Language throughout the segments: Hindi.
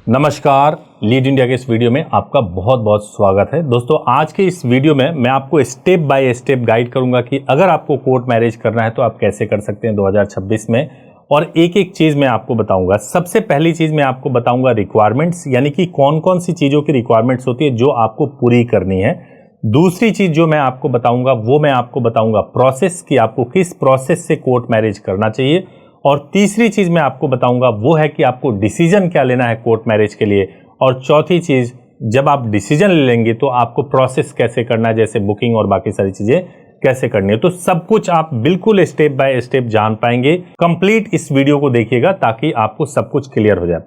नमस्कार, लीड इंडिया के इस वीडियो में आपका बहुत बहुत स्वागत है। दोस्तों, आज के इस वीडियो में मैं आपको स्टेप बाय स्टेप गाइड करूंगा कि अगर आपको कोर्ट मैरिज करना है तो आप कैसे कर सकते हैं 2026 में, और एक एक चीज़ मैं आपको बताऊंगा। सबसे पहली चीज़ मैं आपको बताऊंगा रिक्वायरमेंट्स, यानी कि कौन कौन सी चीज़ों की रिक्वायरमेंट्स होती है जो आपको पूरी करनी है। दूसरी चीज़ जो मैं आपको बताऊंगा वो मैं आपको बताऊंगा प्रोसेस, कि आपको किस प्रोसेस से कोर्ट मैरिज करना चाहिए। और तीसरी चीज़ मैं आपको बताऊंगा वो है कि आपको डिसीजन क्या लेना है कोर्ट मैरिज के लिए। और चौथी चीज़, जब आप डिसीजन ले लेंगे तो आपको प्रोसेस कैसे करना है, जैसे बुकिंग और बाकी सारी चीज़ें कैसे करनी है। तो सब कुछ आप बिल्कुल स्टेप बाय स्टेप जान पाएंगे। कंप्लीट इस वीडियो को देखिएगा ताकि आपको सब कुछ क्लियर हो जाए।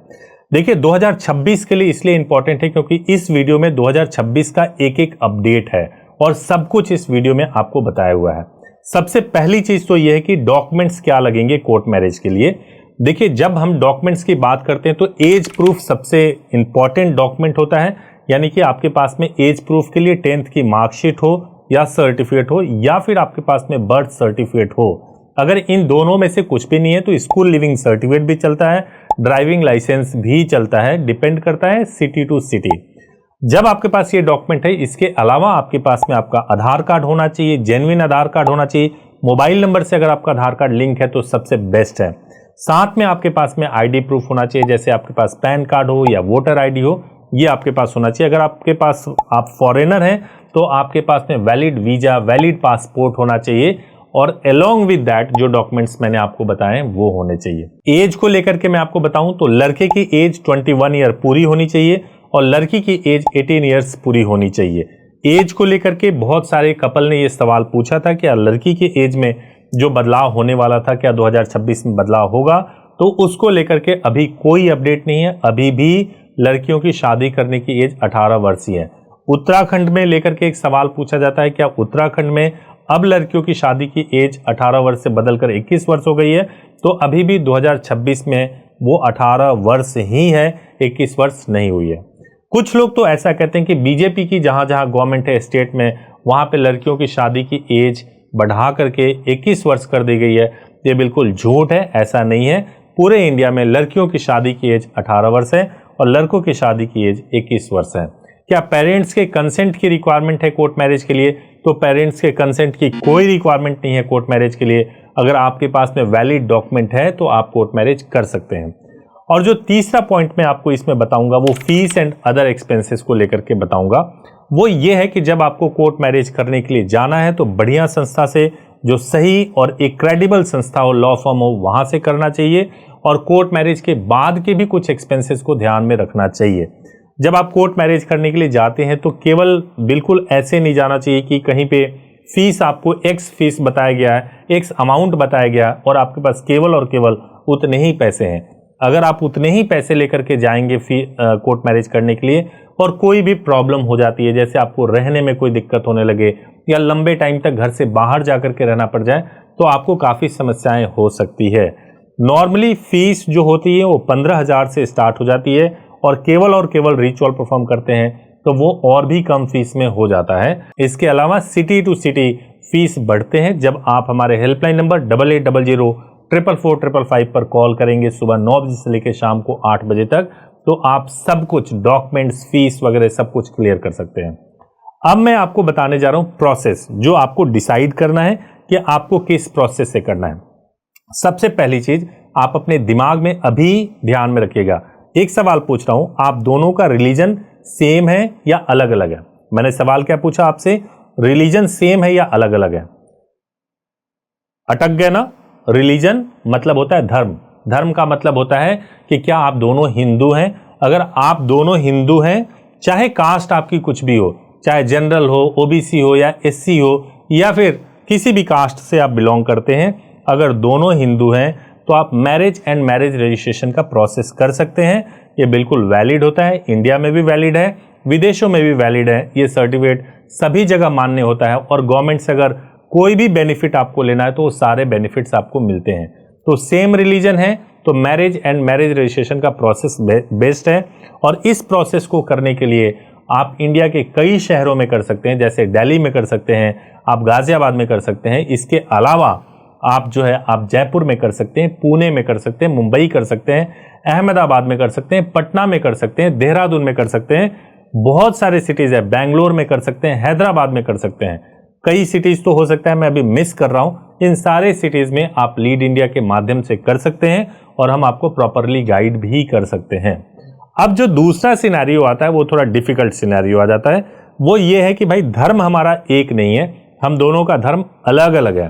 देखिए, 2026 के लिए इसलिए इंपॉर्टेंट है क्योंकि इस वीडियो में 2026 का एक एक अपडेट है और सब कुछ इस वीडियो में आपको बताया हुआ है। सबसे पहली चीज तो यह है कि डॉक्यूमेंट्स क्या लगेंगे कोर्ट मैरिज के लिए। देखिए, जब हम डॉक्यूमेंट्स की बात करते हैं तो एज प्रूफ सबसे इंपॉर्टेंट डॉक्यूमेंट होता है। यानी कि आपके पास में एज प्रूफ के लिए 10th की मार्कशीट हो या सर्टिफिकेट हो, या फिर आपके पास में बर्थ सर्टिफिकेट हो। अगर इन दोनों में से कुछ भी नहीं है तो स्कूल लिविंग सर्टिफिकेट भी चलता है, ड्राइविंग लाइसेंस भी चलता है, डिपेंड करता है सिटी टू सिटी। जब आपके पास ये डॉक्यूमेंट है, इसके अलावा आपके पास में आपका आधार कार्ड होना चाहिए, जेन्युइन आधार कार्ड होना चाहिए। मोबाइल नंबर से अगर आपका आधार कार्ड लिंक है तो सबसे बेस्ट है। साथ में आपके पास में आईडी प्रूफ होना चाहिए, जैसे आपके पास पैन कार्ड हो या वोटर आईडी हो, ये आपके पास होना चाहिए। अगर आपके पास आप फॉरेनर हैं तो आपके पास में वैलिड वीजा, वैलिड पासपोर्ट होना चाहिए। और अलोंग विद दैट जो डॉक्यूमेंट्स मैंने आपको बताए वो होने चाहिए। एज को लेकर के मैं आपको बताऊं तो लड़के की एज 21 ईयर पूरी होनी चाहिए और लड़की की एज 18 ईयर्स पूरी होनी चाहिए। एज को लेकर के बहुत सारे कपल ने ये सवाल पूछा था, क्या लड़की की एज में जो बदलाव होने वाला था क्या 2026 में बदलाव होगा, तो उसको लेकर के अभी कोई अपडेट नहीं है। अभी भी लड़कियों की शादी करने की एज 18 वर्ष ही है। उत्तराखंड में लेकर के एक सवाल पूछा जाता है, क्या उत्तराखंड में अब लड़कियों की शादी की एज 18 वर्ष से बदलकर 21 वर्ष हो गई है, तो अभी भी 2026 में वो 18 वर्ष ही है, 21 वर्ष नहीं हुई है। कुछ लोग तो ऐसा कहते हैं कि बीजेपी की जहां जहां गवर्नमेंट है स्टेट में, वहां पे लड़कियों की शादी की एज बढ़ा करके 21 वर्ष कर दी गई है। ये बिल्कुल झूठ है, ऐसा नहीं है। पूरे इंडिया में लड़कियों की शादी की एज 18 वर्ष है और लड़कों की शादी की एज 21 वर्ष है। क्या पेरेंट्स के कंसेंट की रिक्वायरमेंट है कोर्ट मैरिज के लिए? तो पेरेंट्स के कंसेंट की कोई रिक्वायरमेंट नहीं है कोर्ट मैरिज के लिए। अगर आपके पास में वैलिड डॉक्यूमेंट है तो आप कोर्ट मैरिज कर सकते हैं। और जो तीसरा पॉइंट मैं आपको इसमें बताऊंगा वो फीस एंड अदर एक्सपेंसेस को लेकर के बताऊंगा। वो ये है कि जब आपको कोर्ट मैरिज करने के लिए जाना है तो बढ़िया संस्था से, जो सही और एक क्रेडिबल संस्था हो, लॉ फर्म हो, वहां से करना चाहिए। और कोर्ट मैरिज के बाद के भी कुछ एक्सपेंसेस को ध्यान में रखना चाहिए। जब आप कोर्ट मैरिज करने के लिए जाते हैं तो केवल बिल्कुल ऐसे नहीं जाना चाहिए कि कहीं पे फीस आपको एक्स फीस बताया गया है, एक्स अमाउंट बताया गया और आपके पास केवल और केवल उतने ही पैसे हैं। अगर आप उतने ही पैसे लेकर के जाएंगे कोर्ट मैरिज करने के लिए और कोई भी प्रॉब्लम हो जाती है, जैसे आपको रहने में कोई दिक्कत होने लगे या लंबे टाइम तक घर से बाहर जाकर के रहना पड़ जाए, तो आपको काफ़ी समस्याएं हो सकती है। नॉर्मली फीस जो होती है वो 15,000 से स्टार्ट हो जाती है और केवल रिचुअल परफॉर्म करते हैं तो वो और भी कम फीस में हो जाता है। इसके अलावा सिटी टू सिटी फीस बढ़ते हैं। जब आप हमारे हेल्पलाइन नंबर 8800444555 पर कॉल करेंगे सुबह 9 बजे से लेकर शाम को 8 बजे तक, तो आप सब कुछ डॉक्यूमेंट्स, फीस वगैरह सब कुछ क्लियर कर सकते हैं। अब मैं आपको बताने जा रहा हूं प्रोसेस, जो आपको डिसाइड करना है कि आपको किस प्रोसेस से करना है। सबसे पहली चीज आप अपने दिमाग में अभी ध्यान में रखिएगा। एक सवाल पूछ रहा हूं, आप दोनों का रिलीजन सेम है या अलग अलग है? मैंने सवाल क्या पूछा आपसे? रिलीजन सेम है या अलग अलग है? अटक गए ना? रिलीजन मतलब होता है धर्म। धर्म का मतलब होता है कि क्या आप दोनों हिंदू हैं। अगर आप दोनों हिंदू हैं, चाहे कास्ट आपकी कुछ भी हो, चाहे जनरल हो, ओबीसी हो या एससी हो या फिर किसी भी कास्ट से आप बिलोंग करते हैं, अगर दोनों हिंदू हैं तो आप मैरिज एंड मैरिज रजिस्ट्रेशन का प्रोसेस कर सकते हैं। ये बिल्कुल वैलिड होता है, इंडिया में भी वैलिड है, विदेशों में भी वैलिड है। ये सर्टिफिकेट सभी जगह मान्य होता है और गवर्नमेंट से अगर कोई भी बेनिफिट आपको लेना है तो वो सारे बेनिफिट्स आपको मिलते हैं। तो सेम रिलीजन है तो मैरिज एंड मैरिज रजिस्ट्रेशन का प्रोसेस बेस्ट है। और इस प्रोसेस को करने के लिए आप इंडिया के कई शहरों में कर सकते हैं, जैसे दिल्ली में कर सकते हैं, आप गाजियाबाद में कर सकते हैं। इसके अलावा आप जो है आप जयपुर में कर सकते हैं, पुणे में कर सकते हैं, मुंबई कर सकते हैं, अहमदाबाद में कर सकते हैं, पटना में कर सकते हैं, देहरादून में कर सकते हैं, बहुत सारे सिटीज है, बेंगलोर में कर सकते हैं, हैदराबाद में कर सकते हैं, कई सिटीज तो हो सकता है मैं अभी मिस कर रहा हूं। इन सारे सिटीज में आप लीड इंडिया के माध्यम से कर सकते हैं और हम आपको प्रॉपरली गाइड भी कर सकते हैं। अब जो दूसरा सिनेरियो आता है वो थोड़ा डिफिकल्ट सिनेरियो आ जाता है। वो ये है कि भाई धर्म हमारा एक नहीं है, हम दोनों का धर्म अलग अलग है।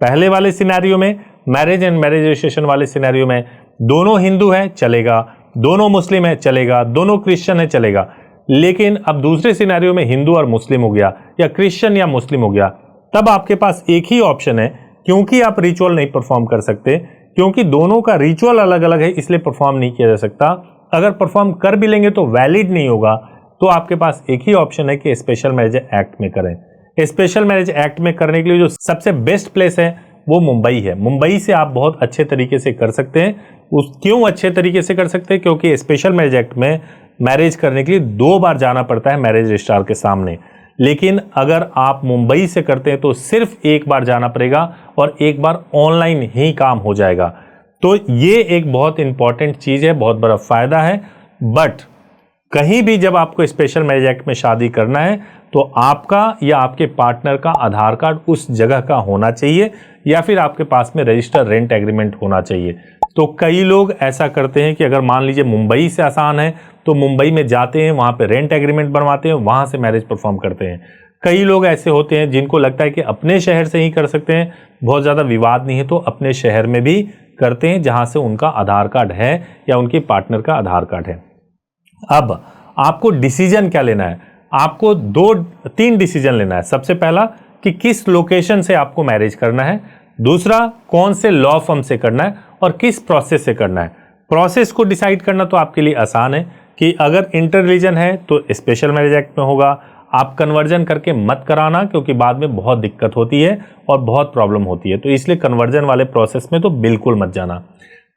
पहले वाले सिनेरियो में, मैरिज एंड मैरिज रजिस्ट्रेशन वाले सिनेरियो में, दोनों हिंदू है चलेगा, दोनों मुस्लिम है चलेगा, दोनों क्रिश्चियन है चलेगा। लेकिन अब दूसरे सिनेरियो में हिंदू और मुस्लिम हो गया या क्रिश्चियन या मुस्लिम हो गया, तब आपके पास एक ही ऑप्शन है। क्योंकि आप रिचुअल नहीं परफॉर्म कर सकते, क्योंकि दोनों का रिचुअल अलग अलग है, इसलिए परफॉर्म नहीं किया जा सकता। अगर परफॉर्म कर भी लेंगे तो वैलिड नहीं होगा। तो आपके पास एक ही ऑप्शन है कि स्पेशल मैरिज एक्ट में करें। स्पेशल मैरिज एक्ट में करने के लिए जो सबसे बेस्ट प्लेस है वो मुंबई है। मुंबई से आप बहुत अच्छे तरीके से कर सकते हैं। क्यों अच्छे तरीके से कर सकते हैं? क्योंकि स्पेशल मैरिज एक्ट में मैरिज करने के लिए 2 बार जाना पड़ता है मैरिज रजिस्ट्रार के सामने। लेकिन अगर आप मुंबई से करते हैं तो सिर्फ 1 बार जाना पड़ेगा और 1 बार ऑनलाइन ही काम हो जाएगा। तो ये एक बहुत इंपॉर्टेंट चीज है, बहुत बड़ा फायदा है। बट कहीं भी जब आपको स्पेशल मैरिज एक्ट में शादी करना है तो आपका या आपके पार्टनर का आधार कार्ड उस जगह का होना चाहिए या फिर आपके पास में रजिस्टर रेंट एग्रीमेंट होना चाहिए। तो कई लोग ऐसा करते हैं कि अगर मान लीजिए मुंबई से आसान है तो मुंबई में जाते हैं, वहां पे रेंट एग्रीमेंट बनवाते हैं, वहां से मैरिज परफॉर्म करते हैं। कई लोग ऐसे होते हैं जिनको लगता है कि अपने शहर से ही कर सकते हैं, बहुत ज्यादा विवाद नहीं है, तो अपने शहर में भी करते हैं जहां से उनका आधार कार्ड है या उनके पार्टनर का आधार कार्ड है। अब आपको डिसीजन क्या लेना है? आपको 2-3 डिसीजन लेना है। सबसे पहला कि किस लोकेशन से आपको मैरिज करना है, दूसरा कौन से लॉ फर्म से करना है और किस प्रोसेस से करना है। प्रोसेस को डिसाइड करना तो आपके लिए आसान है कि अगर इंटर रिलीजन है तो स्पेशल मैरिज एक्ट में होगा। आप कन्वर्जन करके मत कराना, क्योंकि बाद में बहुत दिक्कत होती है और बहुत प्रॉब्लम होती है, तो इसलिए कन्वर्जन वाले प्रोसेस में तो बिल्कुल मत जाना।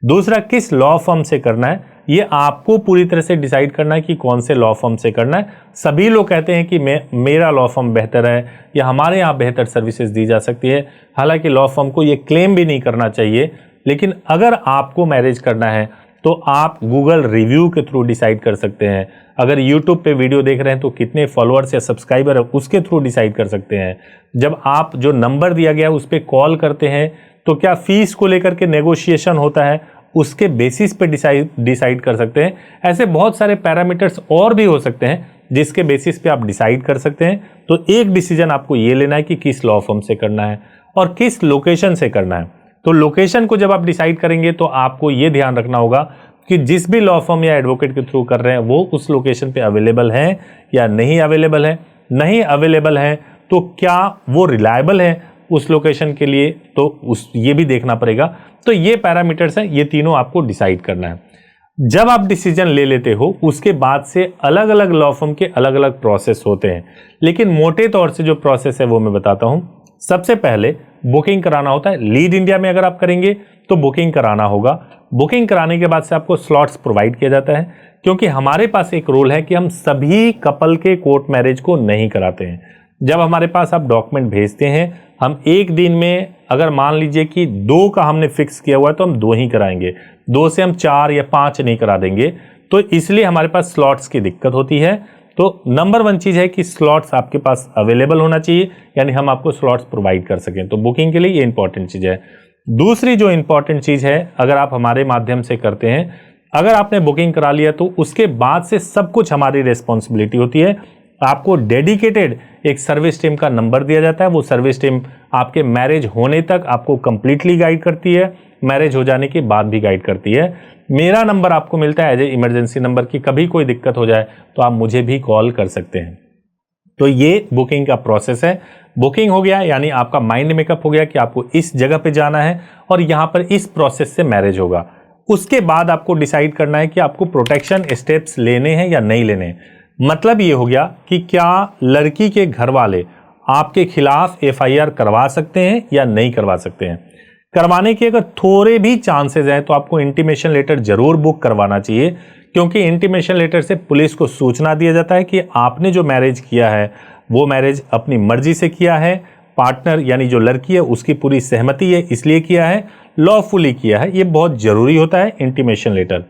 दूसरा, किस लॉ फर्म से करना है, ये आपको पूरी तरह से डिसाइड करना है कि कौन से लॉ फर्म से करना है। सभी लोग कहते हैं कि मेरा लॉ फर्म बेहतर है या हमारे यहाँ बेहतर सर्विसेज दी जा सकती है। हालांकि लॉ फर्म को ये क्लेम भी नहीं करना चाहिए, लेकिन अगर आपको मैरिज करना है तो आप गूगल रिव्यू के थ्रू डिसाइड कर सकते हैं। अगर यूट्यूब पे वीडियो देख रहे हैं तो कितने फॉलोअर्स या सब्सक्राइबर है उसके थ्रू डिसाइड कर सकते हैं। जब आप जो नंबर दिया गया है उस पर कॉल करते हैं तो क्या फीस को लेकर के नेगोशिएशन होता है, उसके बेसिस पे डिसाइड कर सकते हैं। ऐसे बहुत सारे पैरामीटर्स और भी हो सकते हैं जिसके बेसिस पे आप डिसाइड कर सकते हैं। तो एक डिसीजन आपको ये लेना है कि किस लॉ फर्म से करना है और किस लोकेशन से करना है। तो लोकेशन को जब आप डिसाइड करेंगे तो आपको ये ध्यान रखना होगा कि जिस भी लॉ फर्म या एडवोकेट के थ्रू कर रहे हैं वो उस लोकेशन पे अवेलेबल है या नहीं अवेलेबल है। नहीं अवेलेबल है तो क्या वो रिलायबल है उस लोकेशन के लिए, तो ये भी देखना पड़ेगा। तो ये पैरामीटर्स हैं, ये तीनों आपको डिसाइड करना है। जब आप डिसीजन ले लेते हो उसके बाद से अलग अलग लॉ फर्म के अलग अलग प्रोसेस होते हैं, लेकिन मोटे तौर से जो प्रोसेस है वो मैं बताता हूं। सबसे पहले बुकिंग कराना होता है। लीड इंडिया में अगर आप करेंगे तो बुकिंग कराना होगा। बुकिंग कराने के बाद से आपको स्लॉट्स प्रोवाइड किया जाता है, क्योंकि हमारे पास एक रूल है कि हम सभी कपल के कोर्ट मैरिज को नहीं कराते हैं। जब हमारे पास आप डॉक्यूमेंट भेजते हैं, हम एक दिन में अगर मान लीजिए कि 2 का हमने फिक्स किया हुआ है तो हम 2 ही कराएंगे, 2 से हम 4 या 5 नहीं करा देंगे। तो इसलिए हमारे पास स्लॉट्स की दिक्कत होती है। तो नंबर 1 चीज है कि स्लॉट्स आपके पास अवेलेबल होना चाहिए, यानी हम आपको स्लॉट्स प्रोवाइड कर सकें। तो बुकिंग के लिए ये इंपॉर्टेंट चीज है। दूसरी जो इंपॉर्टेंट चीज है, अगर आप हमारे माध्यम से करते हैं, अगर आपने बुकिंग करा लिया तो उसके बाद से सब कुछ हमारी रिस्पॉन्सिबिलिटी होती है। आपको डेडिकेटेड एक सर्विस टीम का नंबर दिया जाता है। वो सर्विस टीम आपके मैरिज होने तक आपको कंप्लीटली गाइड करती है, मैरिज हो जाने के बाद भी गाइड करती है। मेरा नंबर आपको मिलता है एज ए इमरजेंसी नंबर की कभी कोई दिक्कत हो जाए तो आप मुझे भी कॉल कर सकते हैं। तो ये बुकिंग का प्रोसेस है। बुकिंग हो गया यानी आपका माइंड मेकअप हो गया कि आपको इस जगह पे जाना है और यहां पर इस प्रोसेस से मैरिज होगा। उसके बाद आपको डिसाइड करना है कि आपको प्रोटेक्शन स्टेप्स लेने हैं या नहीं लेने। मतलब ये हो गया कि क्या लड़की के घर वाले आपके खिलाफ FIR करवा सकते हैं या नहीं करवा सकते हैं। करवाने के अगर थोड़े भी चांसेस हैं तो आपको इंटीमेशन लेटर जरूर बुक करवाना चाहिए, क्योंकि इंटीमेशन लेटर से पुलिस को सूचना दिया जाता है कि आपने जो मैरिज किया है वो मैरिज अपनी मर्जी से किया है पार्टनर यानी जो लड़की है उसकी पूरी सहमति है इसलिए किया है, लॉफुली किया है, ये बहुत जरूरी होता है इंटीमेशन लेटर।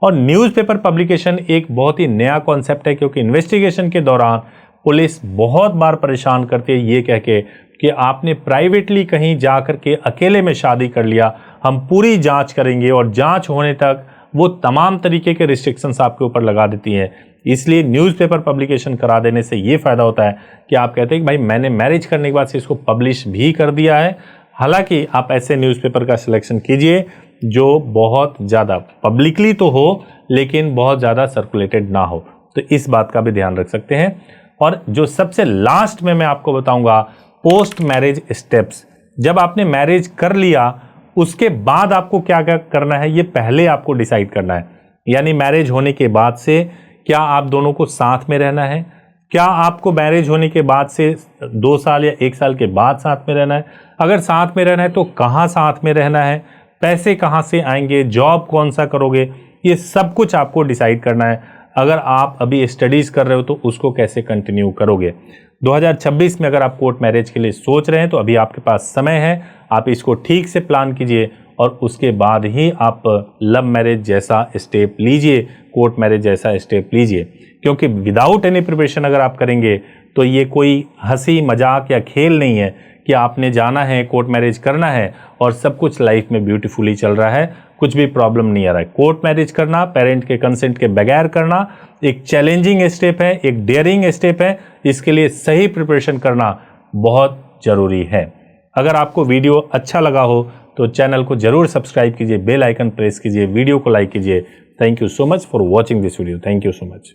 और न्यूज़पेपर पब्लिकेशन एक बहुत ही नया कॉन्सेप्ट है, क्योंकि इन्वेस्टिगेशन के दौरान पुलिस बहुत बार परेशान करती है ये कह के कि आपने प्राइवेटली कहीं जा कर के अकेले में शादी कर लिया, हम पूरी जांच करेंगे, और जांच होने तक वो तमाम तरीके के रिस्ट्रिक्शंस आपके ऊपर लगा देती हैं। इसलिए न्यूज़पेपर पब्लिकेशन करा देने से ये फ़ायदा होता है कि आप कहते हैं कि भाई मैंने मैरिज करने के बाद से इसको पब्लिश भी कर दिया है। हालांकि आप ऐसे न्यूज़पेपर का सिलेक्शन कीजिए जो बहुत ज़्यादा पब्लिकली तो हो लेकिन बहुत ज़्यादा सर्कुलेटेड ना हो, तो इस बात का भी ध्यान रख सकते हैं। और जो सबसे लास्ट में मैं आपको बताऊंगा, पोस्ट मैरिज स्टेप्स। जब आपने मैरिज कर लिया उसके बाद आपको क्या क्या करना है ये पहले आपको डिसाइड करना है। यानी मैरिज होने के बाद से क्या आप दोनों को साथ में रहना है, क्या आपको मैरिज होने के बाद से 2 साल या 1 साल के बाद साथ में रहना है, अगर साथ में रहना है तो कहाँ साथ में रहना है, पैसे कहाँ से आएंगे, जॉब कौन सा करोगे, ये सब कुछ आपको डिसाइड करना है। अगर आप अभी स्टडीज़ कर रहे हो तो उसको कैसे कंटिन्यू करोगे। 2026 में अगर आप कोर्ट मैरिज के लिए सोच रहे हैं तो अभी आपके पास समय है, आप इसको ठीक से प्लान कीजिए और उसके बाद ही आप लव मैरिज जैसा स्टेप लीजिए, कोर्ट मैरिज जैसा स्टेप लीजिए। क्योंकि विदाउट एनी प्रिपरेशन अगर आप करेंगे तो ये कोई हंसी मजाक या खेल नहीं है कि आपने जाना है कोर्ट मैरिज करना है और सब कुछ लाइफ में ब्यूटीफुली चल रहा है, कुछ भी प्रॉब्लम नहीं आ रहा है। कोर्ट मैरिज करना पेरेंट के कंसेंट के बगैर करना एक चैलेंजिंग स्टेप है, एक डेयरिंग स्टेप है। इसके लिए सही प्रिपरेशन करना बहुत ज़रूरी है। अगर आपको वीडियो अच्छा लगा हो तो चैनल को जरूर सब्सक्राइब कीजिए, बेल आइकन प्रेस कीजिए, वीडियो को लाइक कीजिए। Thank you so much for watching this video. Thank you so much.